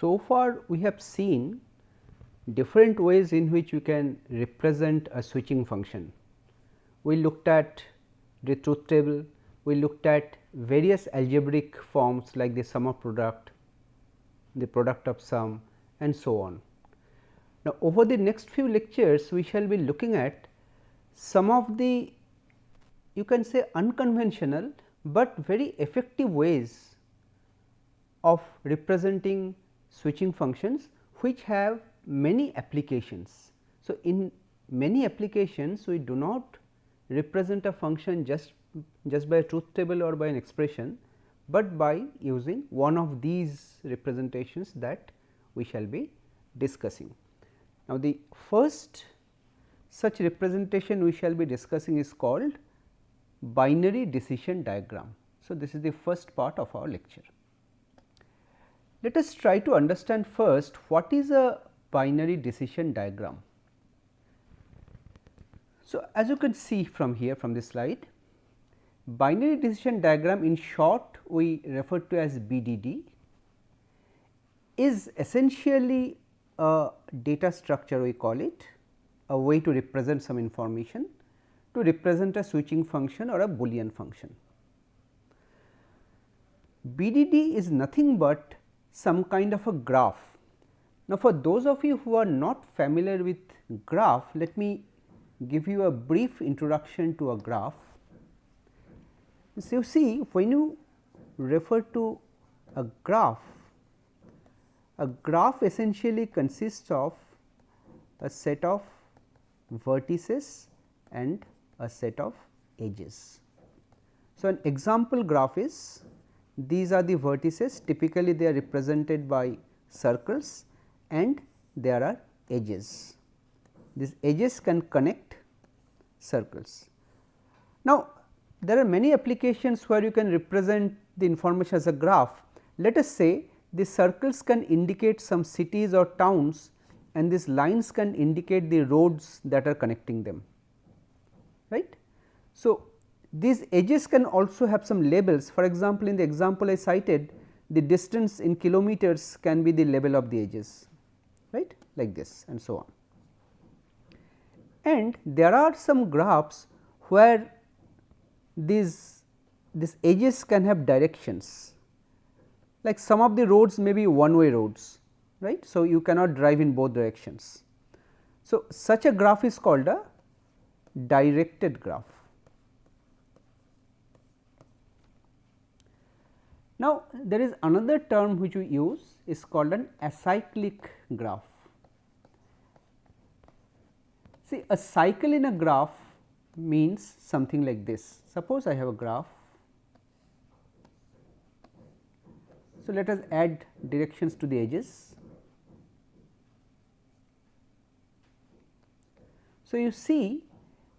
So far we have seen different ways in which you can represent a switching function. We looked at the truth table, we looked at various algebraic forms like the sum of product, the product of sum and so on. Now, over the next few lectures we shall be looking at some of the, you can say, unconventional, but very effective ways of representing switching functions which have many applications. So, in many applications we do not represent a function just by a truth table or by an expression, but by using one of these representations that we shall be discussing. Now, the first such representation we shall be discussing is called binary decision diagram. So, this is the first part of our lecture. Let us try to understand first what is a binary decision diagram. So, as you can see from here, from this slide, binary decision diagram, in short we refer to as BDD, is essentially a data structure, we call it, a way to represent some information, to represent a switching function or a Boolean function. BDD is nothing but some kind of a graph. Now, for those of you who are not familiar with graph, let me give you a brief introduction to a graph. So, you see, when you refer to a graph essentially consists of a set of vertices and a set of edges. So, an example graph is, these are the vertices, typically they are represented by circles and there are edges. These edges can connect circles. Now, there are many applications where you can represent the information as a graph. Let us say the circles can indicate some cities or towns and these lines can indicate the roads that are connecting them, right. So, these edges can also have some labels. For example, in the example I cited, the distance in kilometers can be the label of the edges, right, like this and so on. And there are some graphs where these edges can have directions, like some of the roads may be one way roads, right. So, you cannot drive in both directions. So, such a graph is called a directed graph. Now, there is another term which we use, is called an acyclic graph. See, a cycle in a graph means something like this. Suppose I have a graph. So, let us add directions to the edges. So, you see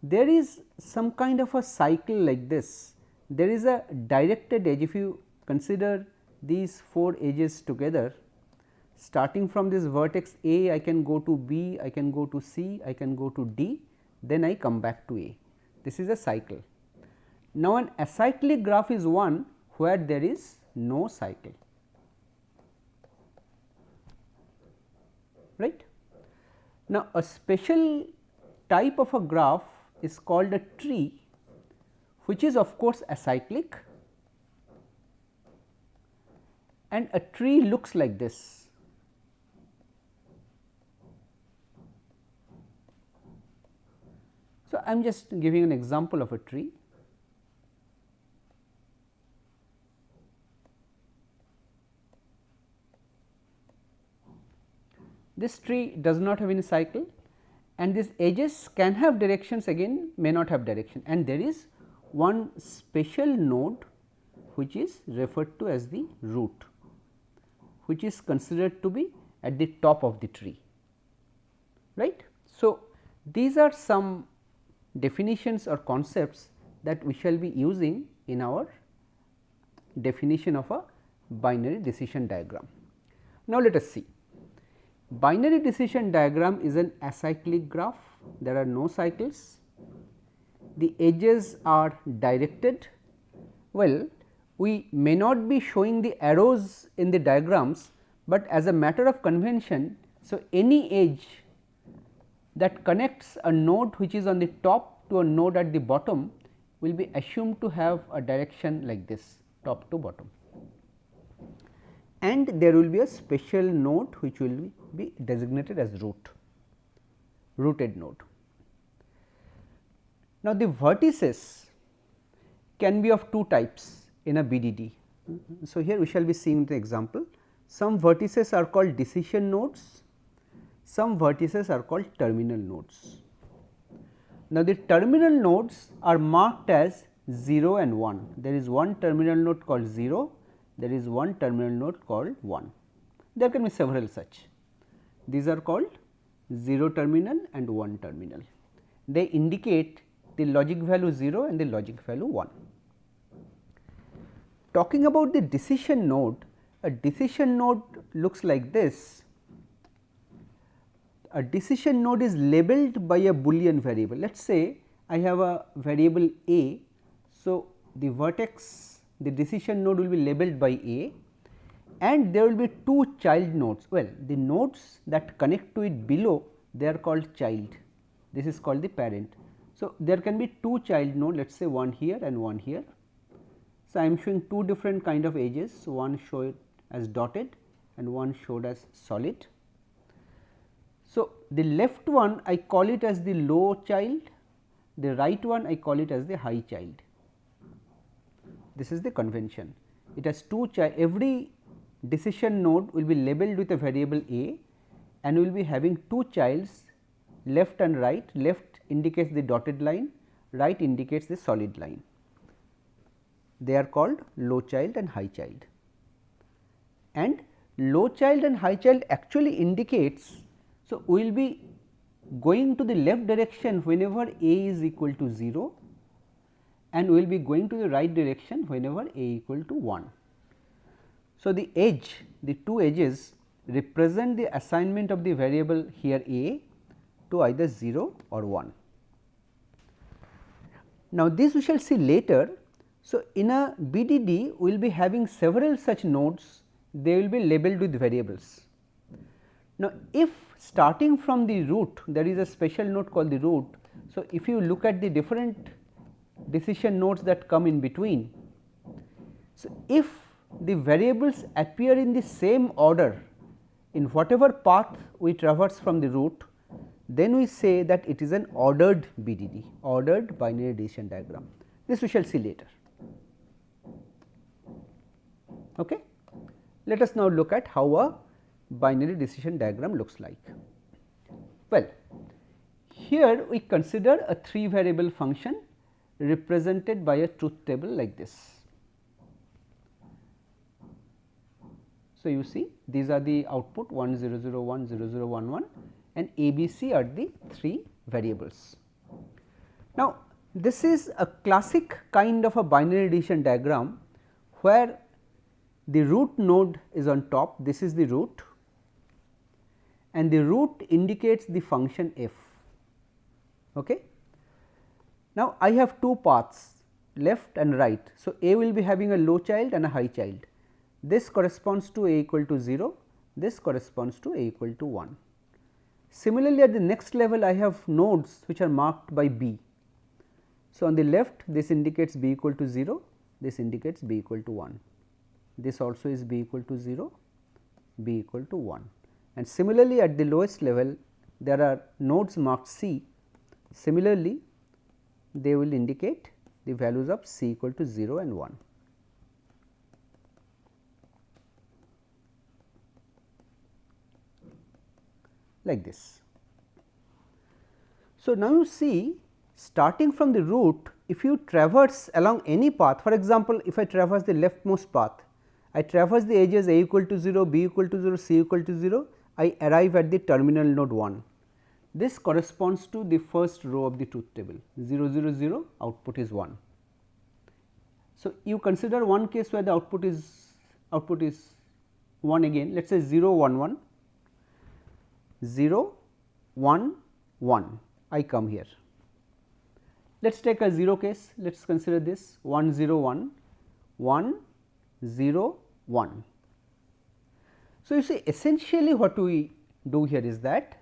there is some kind of a cycle like this. There is a directed edge. If you consider these 4 edges together, starting from this vertex A, I can go to B, I can go to C, I can go to D, then I come back to A. This is a cycle. Now, an acyclic graph is one where there is no cycle, right. Now, a special type of a graph is called a tree, which is of course acyclic, and a tree looks like this. So, I am just giving an example of a tree. This tree does not have any cycle and these edges can have directions, again may not have direction, and there is one special node which is referred to as the root, which is considered to be at the top of the tree, right. So, these are some definitions or concepts that we shall be using in our definition of a binary decision diagram. Now, let us see. Binary decision diagram is an acyclic graph, there are no cycles, the edges are directed. Well, we may not be showing the arrows in the diagrams, but as a matter of convention, so any edge that connects a node which is on the top to a node at the bottom will be assumed to have a direction like this, top to bottom, and there will be a special node which will be designated as rooted node. Now, the vertices can be of two types in a BDD. So, here we shall be seeing the example. Some vertices are called decision nodes, some vertices are called terminal nodes. Now, the terminal nodes are marked as 0 and 1. There is one terminal node called 0, there is one terminal node called 1. There can be several such. These are called 0 terminal and 1 terminal. They indicate the logic value 0 and the logic value 1. Talking about the decision node, a decision node looks like this. A decision node is labeled by a Boolean variable. Let us say I have a variable A. So, the vertex, the decision node will be labeled by A, and there will be two child nodes. Well, the nodes that connect to it below, they are called child. This is called the parent. So, there can be two child nodes, let us say one here and one here. So, I am showing two different kind of edges, so one showed as dotted and one showed as solid. So, the left one I call it as the low child, the right one I call it as the high child. This is the convention. It has two child, every decision node will be labeled with a variable A and will be having two childs, left and right. Left indicates the dotted line, right indicates the solid line. They are called low child and high child. And low child and high child actually indicates, so we will be going to the left direction whenever A is equal to 0 and we will be going to the right direction whenever A equal to 1. So, the edge, the two edges represent the assignment of the variable here A to either 0 or 1. Now, this we shall see later. So, in a BDD we will be having several such nodes, they will be labeled with variables. Now, if starting from the root, there is a special node called the root. So, if you look at the different decision nodes that come in between, so if the variables appear in the same order in whatever path we traverse from the root, then we say that it is an ordered BDD, ordered binary decision diagram. This we shall see later. Okay. Let us now look at how a binary decision diagram looks like. Well, here we consider a 3 variable function represented by a truth table like this. So, you see these are the output 1 0 0 1 0 0 1 1 and A B C are the 3 variables. Now, this is a classic kind of a binary decision diagram where the root node is on top, this is the root, and the root indicates the function f. Okay. Now, I have two paths left and right. So, A will be having a low child and a high child. This corresponds to A equal to 0, this corresponds to A equal to 1. Similarly, at the next level I have nodes which are marked by B. So, on the left this indicates B equal to 0, this indicates B equal to 1. This also is B equal to 0, B equal to 1, and similarly at the lowest level there are nodes marked C. Similarly, they will indicate the values of C equal to 0 and 1. Like this. So, now you see, starting from the root, if you traverse along any path, for example, if I traverse the leftmost path, I traverse the edges A equal to 0, B equal to 0, C equal to 0, I arrive at the terminal node 1. This corresponds to the first row of the truth table 0 0 0, output is 1. So, you consider one case where the output is 1 again, let us say 0 1 1, 0 1 1, I come here. Let us take a 0 case, let us consider this 1 0 1 1 0 1. So, you see essentially what we do here is that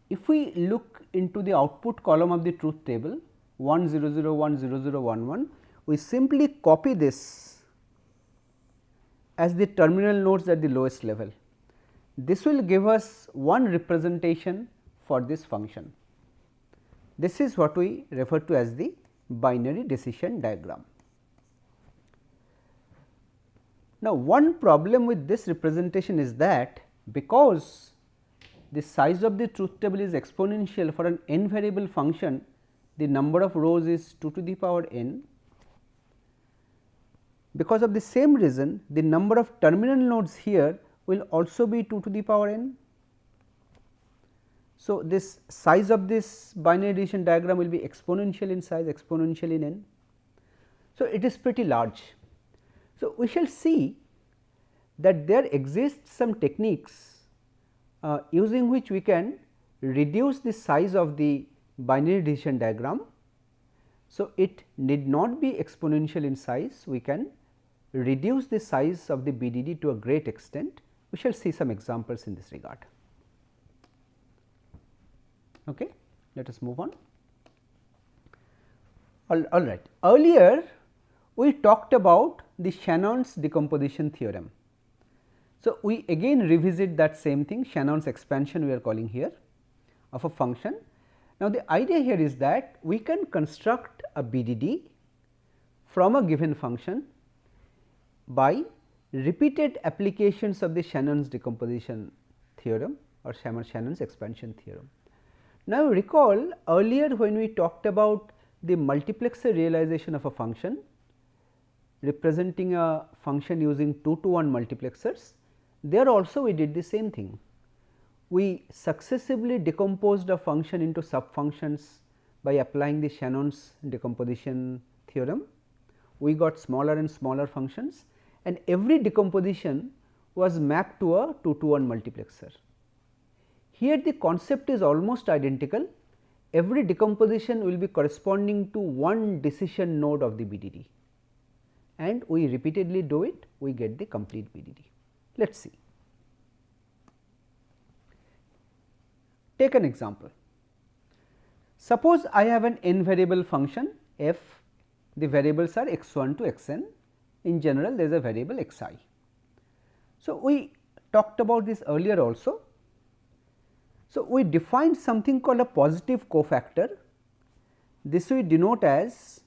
if we look into the output column of the truth table 1 0 0 1 0 0 1 1, we simply copy this as the terminal nodes at the lowest level. This will give us one representation for this function. This is what we refer to as the binary decision diagram. Now, one problem with this representation is that because the size of the truth table is exponential for an n variable function, the number of rows is 2 to the power n. Because of the same reason, the number of terminal nodes here will also be 2 to the power n. So, this size of this binary decision diagram will be exponential in size, exponential in n. So, it is pretty large. So, we shall see that there exists some techniques using which we can reduce the size of the binary decision diagram. So, it need not be exponential in size, we can reduce the size of the BDD to a great extent. We shall see some examples in this regard. Okay. Let us move on. All right. Earlier we talked about the Shannon's decomposition theorem. So, we again revisit that same thing, Shannon's expansion we are calling here of a function. Now, the idea here is that we can construct a BDD from a given function by repeated applications of the Shannon's decomposition theorem or Shannon's expansion theorem. Now, recall earlier when we talked about the multiplexer realization of a function representing a function using 2 to 1 multiplexers, there also we did the same thing. We successively decomposed a function into sub functions by applying the Shannon's decomposition theorem. We got smaller and smaller functions, and every decomposition was mapped to a 2 to 1 multiplexer. Here the concept is almost identical. Every decomposition will be corresponding to one decision node of the BDD, and we repeatedly do it, we get the complete BDD. Let us see. Take an example. Suppose I have an n variable function f, the variables are x1 to xn, in general there is a variable xi. So, we talked about this earlier also. So, we defined something called a positive cofactor. This we denote as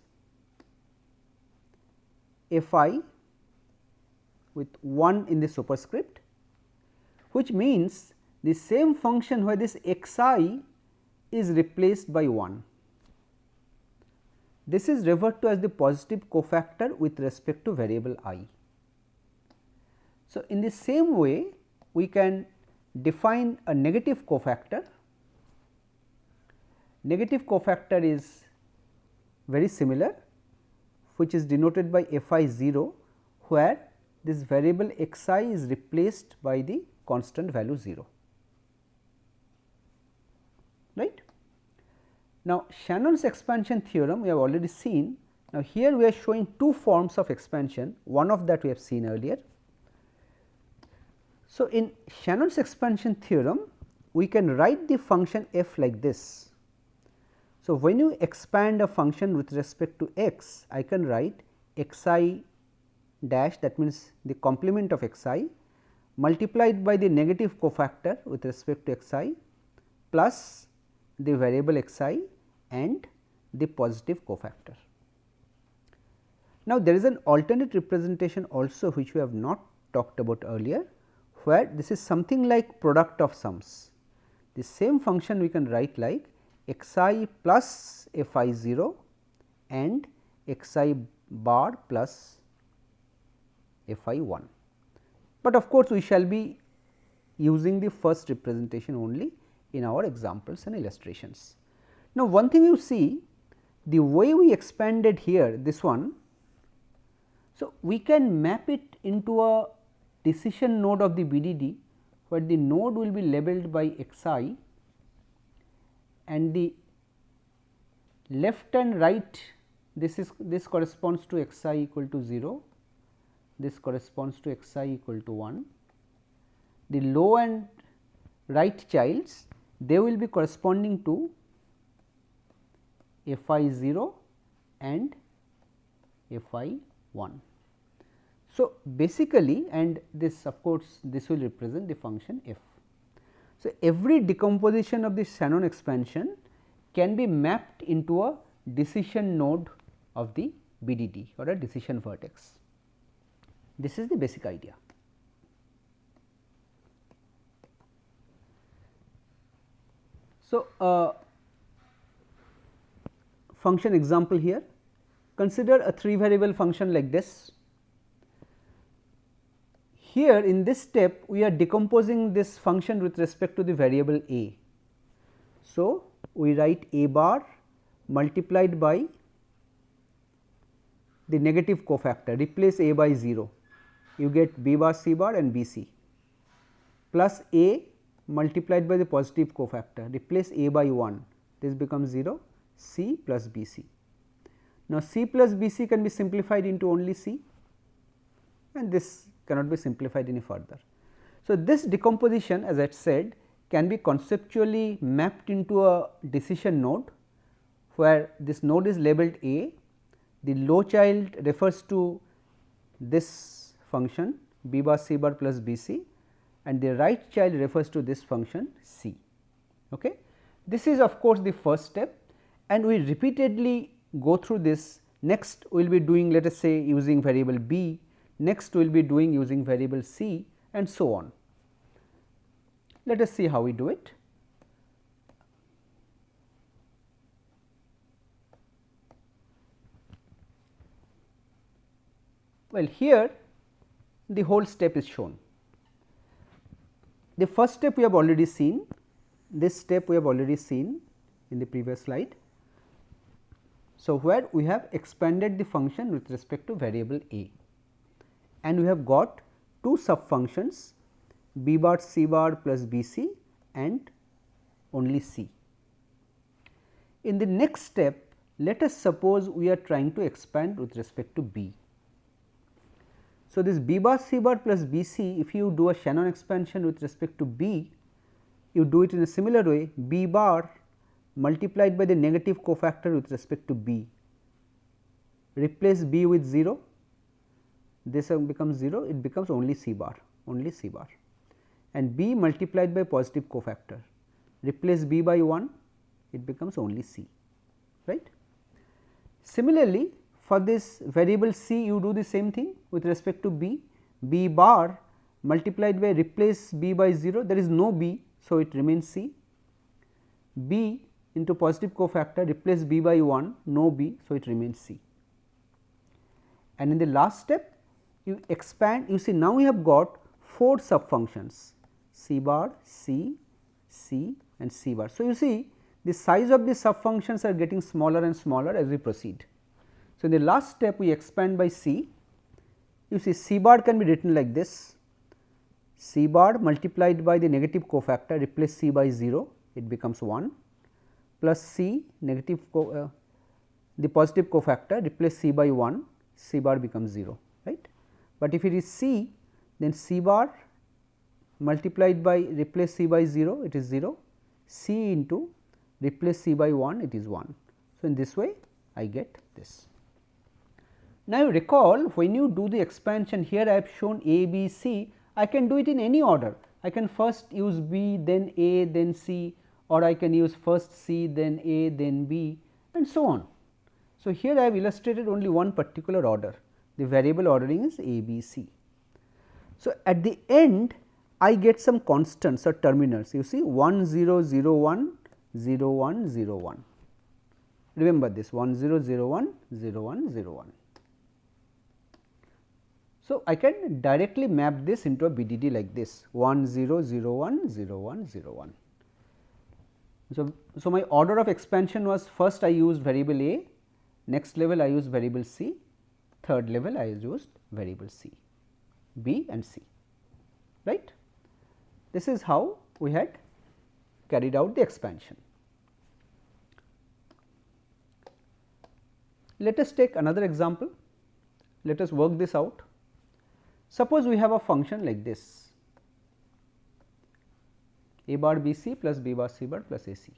fi with 1 in the superscript, which means the same function where this xi is replaced by 1. This is referred to as the positive cofactor with respect to variable I. So, in the same way we can define a negative cofactor. Negative cofactor is very similar, which is denoted by fi 0, where this variable xi is replaced by the constant value 0, right. Now, Shannon's expansion theorem we have already seen. Now, here we are showing two forms of expansion, one of that we have seen earlier. So, in Shannon's expansion theorem we can write the function f like this. So, when you expand a function with respect to x, I can write xi dash, that means the complement of xi multiplied by the negative cofactor with respect to xi plus the variable xi and the positive cofactor. Now, there is an alternate representation also which we have not talked about earlier, where this is something like product of sums. The same function we can write like xi plus fi 0 and xi bar plus fi 1, but of course, we shall be using the first representation only in our examples and illustrations. Now, one thing you see, the way we expanded here this one, so we can map it into a decision node of the BDD, where the node will be labeled by xi and the left and right, this corresponds to xi equal to 0, this corresponds to xi equal to 1 the low and right childs, they will be corresponding to f I 0 and f I 1. So, basically, and this of course, this will represent the function f. So, every decomposition of the Shannon expansion can be mapped into a decision node of the BDD or a decision vertex. This is the basic idea. So, function example here, consider a 3 variable function like this. Here in this step we are decomposing this function with respect to the variable a. So, we write a bar multiplied by the negative cofactor, replace a by 0, you get b bar c bar and b c, plus a multiplied by the positive cofactor, replace a by 1, this becomes 0, c plus b c. Now, c plus b c can be simplified into only c, and this cannot be simplified any further. So, this decomposition, as I said, can be conceptually mapped into a decision node, where this node is labeled a, the low child refers to this function b bar c bar plus b c, and the right child refers to this function c. Okay. This is of course, the first step, and we repeatedly go through this. Next we will be doing, let us say, using variable b, next we will be doing using variable c, and so on. Let us see how we do it. Well, here the whole step is shown. The first step we have already seen, this step we have already seen in the previous slide. So, where we have expanded the function with respect to variable a, and we have got two sub functions b bar c bar plus b c and only c. In the next step, let us suppose we are trying to expand with respect to b. So, this b bar c bar plus b c, if you do a Shannon expansion with respect to b, you do it in a similar way, b bar multiplied by the negative cofactor with respect to b, replace b with 0, this becomes 0, it becomes only c bar, and b multiplied by positive cofactor, replace b by 1, it becomes only c, right. Similarly, for this variable c, you do the same thing with respect to b, b bar multiplied by replace b by 0, there is no b, so it remains c, b into positive cofactor, replace b by 1, no b, so it remains c. And in the last step, you expand, you see now we have got 4 sub functions c bar, c, c and c bar. So, you see the size of the sub functions are getting smaller and smaller as we proceed. So, in the last step we expand by c, you see c bar can be written like this, c bar multiplied by the negative cofactor, replace c by 0, it becomes 1, plus c negative the positive cofactor, replace c by 1, c bar becomes 0, right. But if it is c, then c bar multiplied by replace c by 0, it is 0, c into replace c by 1, it is 1. So, in this way I get this. Now, you recall when you do the expansion here, I have shown a, b, c, I can do it in any order. I can first use b, then a, then c, or I can use first c, then a, then b, and so on. So, here I have illustrated only one particular order, the variable ordering is a, b, c. So, at the end I get some constants or terminals, you see 1 0 0 1 0 1 0 1, remember this 1 0 0 1 0 1 0 1. So, I can directly map this into a BDD like this 1 0 0 1 0 1 0 1. So, my order of expansion was first I used variable a, next level I used variable c, third level I used variable c, b and c, right. This is how we had carried out the expansion. Let us take another example, let us work this out. Suppose we have a function like this, a bar b c plus b bar c bar plus a c.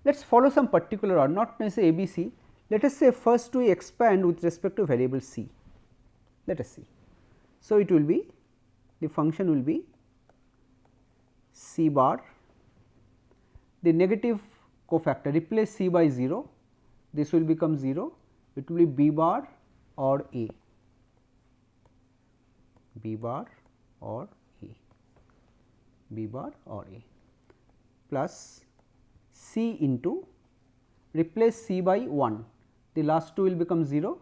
Let us follow some particular order, not necessarily a b c. Let us say first we expand with respect to variable c, let us see. So, it will be the function will be c bar, the negative cofactor replace c by 0, this will become 0, it will be b bar or a, b bar or a, b bar or a plus c into replace c by 1, the last two will become 0,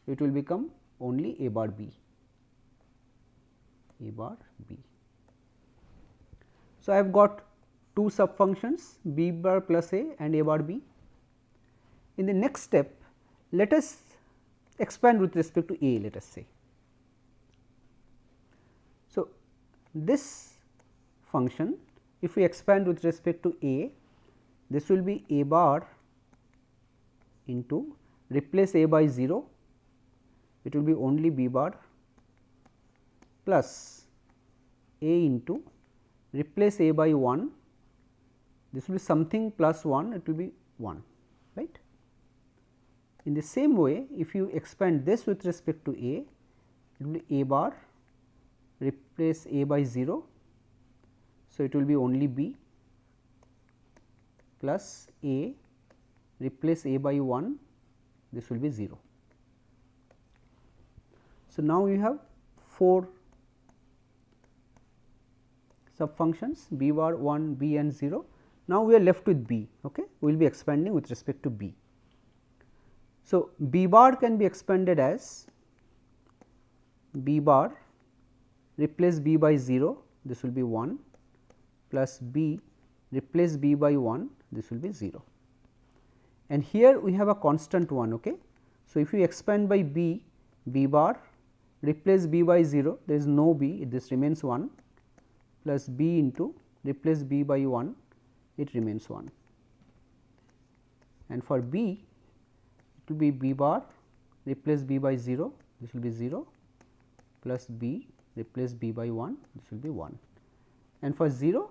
it will become only a bar b, a bar b. So, I have got two sub functions b bar plus a and a bar b. In the next step, let us expand with respect to a, let us say. So, this function if we expand with respect to a, this will be a bar into replace a by 0, it will be only b bar plus a into replace a by 1, this will be something plus 1, it will be 1, right. In the same way, if you expand this with respect to a, it will be a bar replace a by 0, so it will be only b plus a replace a by 1, this will be 0. So, now you have 4 sub functions b bar 1, b and 0. Now, we are left with b, okay. We will be expanding with respect to b. So, b bar can be expanded as b bar replace b by 0, this will be 1 plus b replace b by 1, this will be 0. And here we have a constant 1, okay. So, if you expand by b, b bar replace b by 0, there is no b, this remains 1 plus b into replace b by 1, it remains 1. And for b, it will be b bar replace b by 0, this will be 0 plus b replace b by 1, this will be 1. And for 0,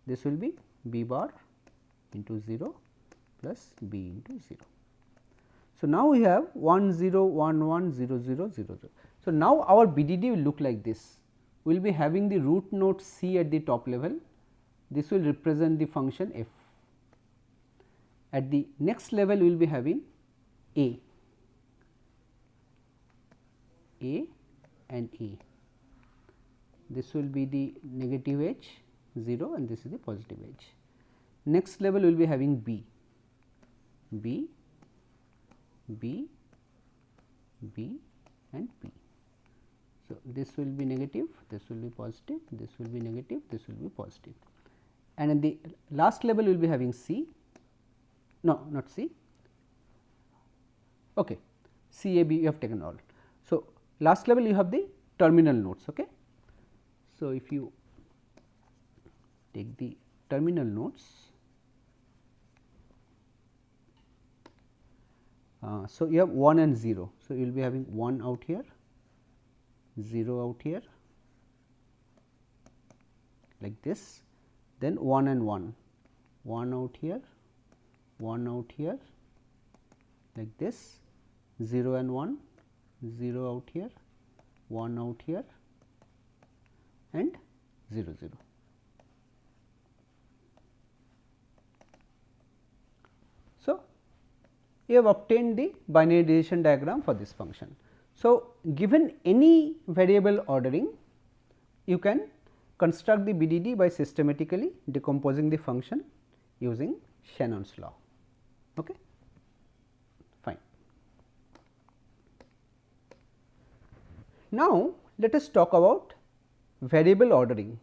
this will be b bar into 0 plus b into 0. So, now we have 1 0 1 1 0 0 0 0. So, now our BDD will look like this. We will be having the root node c at the top level, this will represent the function f. At the next level, we will be having a and a. This will be the negative edge 0 and this is the positive edge. Next level we will be having b, b, b, b and b. So, this will be negative, this will be positive, this will be negative, this will be positive. And at the last level we will be having c, no not c, okay, c, a, b you have taken all. So, last level you have the terminal nodes. Okay. So, if you take the terminal nodes, so you have 1 and 0. So, you will be having 1 out here, 0 out here like this, then 1 and 1, 1 out here, 1 out here like this, 0 and 1, 0 out here, 1 out here and 0 0. So, you have obtained the binary decision diagram for this function. So, given any variable ordering, you can construct the BDD by systematically decomposing the function using Shannon's law. Okay. Fine. Now, let us talk about variable ordering.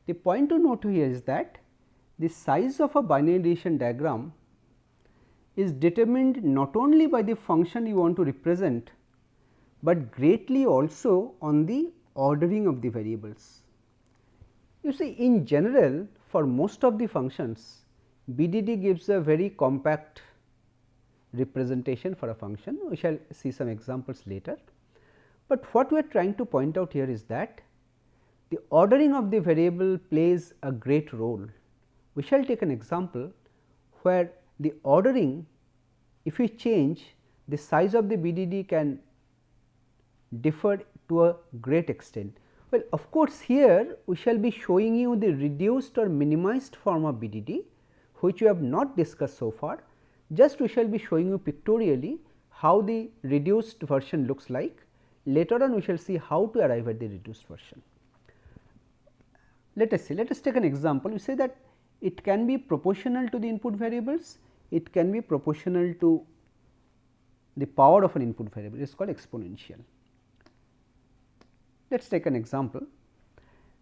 The point to note here is that the size of a binary decision diagram is determined not only by the function you want to represent, but greatly also on the ordering of the variables. You see, in general, for most of the functions, BDD gives a very compact representation for a function. We shall see some examples later. But what we are trying to point out here is that the ordering of the variable plays a great role. We shall take an example where the ordering, if we change, the size of the BDD can differ to a great extent. Well, of course, here we shall be showing you the reduced or minimized form of BDD, which we have not discussed so far. Just we shall be showing you pictorially how the reduced version looks like. Later on we shall see how to arrive at the reduced version. Let us see, let us take an example. We say that it can be proportional to the input variables, it can be proportional to the power of an input variable, it is called exponential. Let us take an example.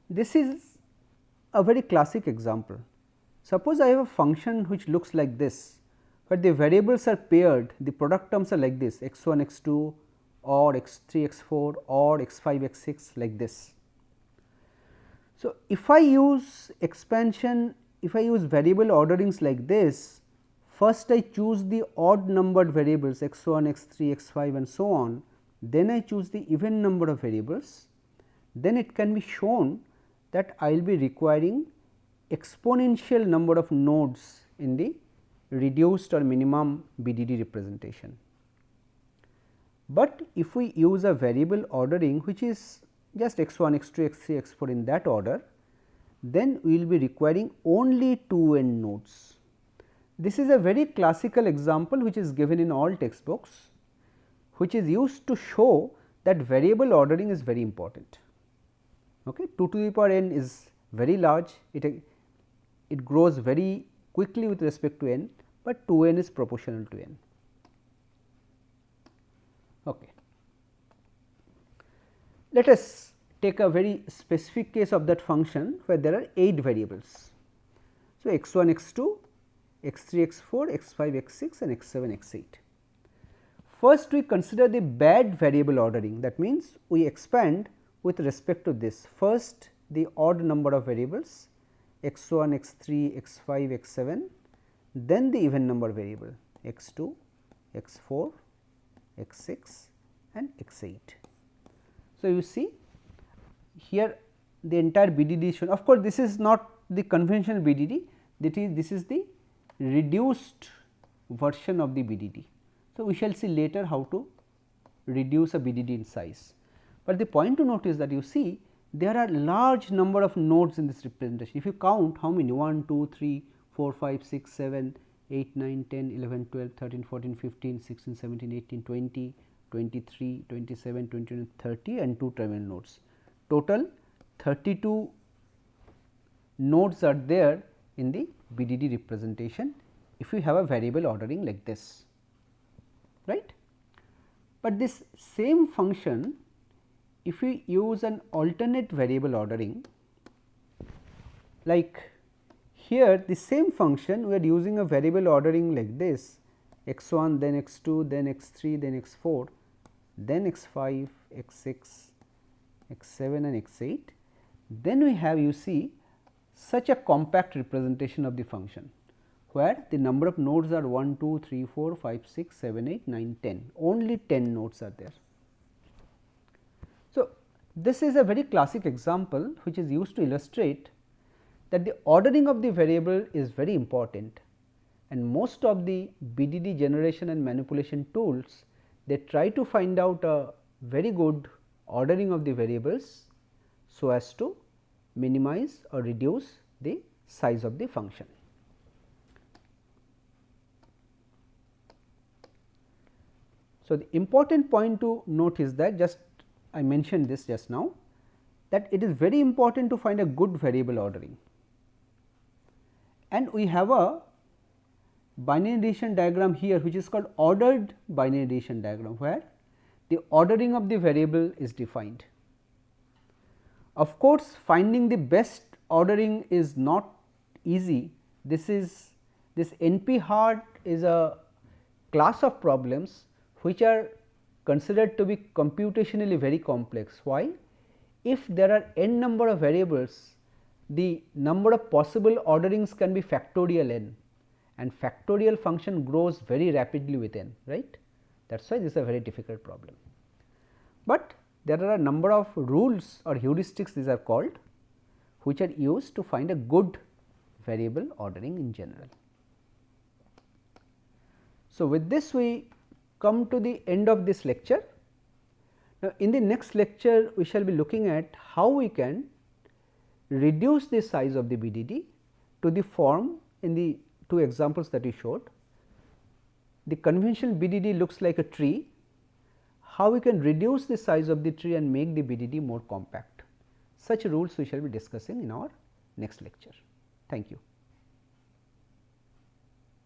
This is a very classic example. Suppose I have a function which looks like this, where the variables are paired, the product terms are like this x 1 x 2 or x 3 x 4 or x 5 x 6 like this. So, if I use expansion, if I use variable orderings like this, first I choose the odd numbered variables x 1, x 3, x 5 and so on, then I choose the even number of variables, then it can be shown that I will be requiring exponential number of nodes in the reduced or minimum BDD representation. But if we use a variable ordering which is just x 1, x 2, x 3, x 4 in that order, then we will be requiring only 2n nodes. This is a very classical example which is given in all textbooks, which is used to show that variable ordering is very important. Okay. 2 to the power n is very large, it grows very quickly with respect to n, but 2n is proportional to n. Okay. Let us take a very specific case of that function where there are 8 variables. So, x 1 x 2, x 3 x 4, x 5 x 6 and x 7 x 8. First we consider the bad variable ordering, that means we expand with respect to this, first the odd number of variables x 1, x 3, x 5, x 7, then the even number variable x 2, x 4, x 6 and x 8. So, you see here the entire BDD is shown. Of course, this is not the conventional BDD, this is the reduced version of the BDD. So, we shall see later how to reduce a BDD in size. But the point to note is that you see there are large number of nodes in this representation. If you count how many 1, 2, 3, 4, 5, 6, 7, 8, 9, 10, 11, 12, 13, 14, 15, 16, 17, 18, 20, 23, 27, 29, 30 and 2 terminal nodes. Total 32 nodes are there in the BDD representation if you have a variable ordering like this, right. But this same function, if we use an alternate variable ordering, like here the same function we are using a variable ordering like this x 1, then x 2, then x 3, then x 4, then x 5, x 6, x 7 and x 8, then we have, you see, such a compact representation of the function, where the number of nodes are 1, 2, 3, 4, 5, 6, 7, 8, 9, 10, only 10 nodes are there. So, this is a very classic example which is used to illustrate that the ordering of the variable is very important, and most of the BDD generation and manipulation tools, they try to find out a very good ordering of the variables so as to minimize or reduce the size of the function. So, the important point to note is that, just I mentioned this just now, that it is very important to find a good variable ordering, and we have a binary addition diagram here which is called ordered binary addition diagram, where the ordering of the variable is defined. Of course, finding the best ordering is not easy. This NP hard is a class of problems which are considered to be computationally very complex. Why? If there are n number of variables, the number of possible orderings can be factorial n, and factorial function grows very rapidly with n, right. That is why this is a very difficult problem. But there are a number of rules or heuristics, these are called, which are used to find a good variable ordering in general. So, with this we come to the end of this lecture. Now, in the next lecture we shall be looking at how we can reduce the size of the BDD to the form in the two examples that we showed. The conventional BDD looks like a tree, how we can reduce the size of the tree and make the BDD more compact. Such rules we shall be discussing in our next lecture. Thank you.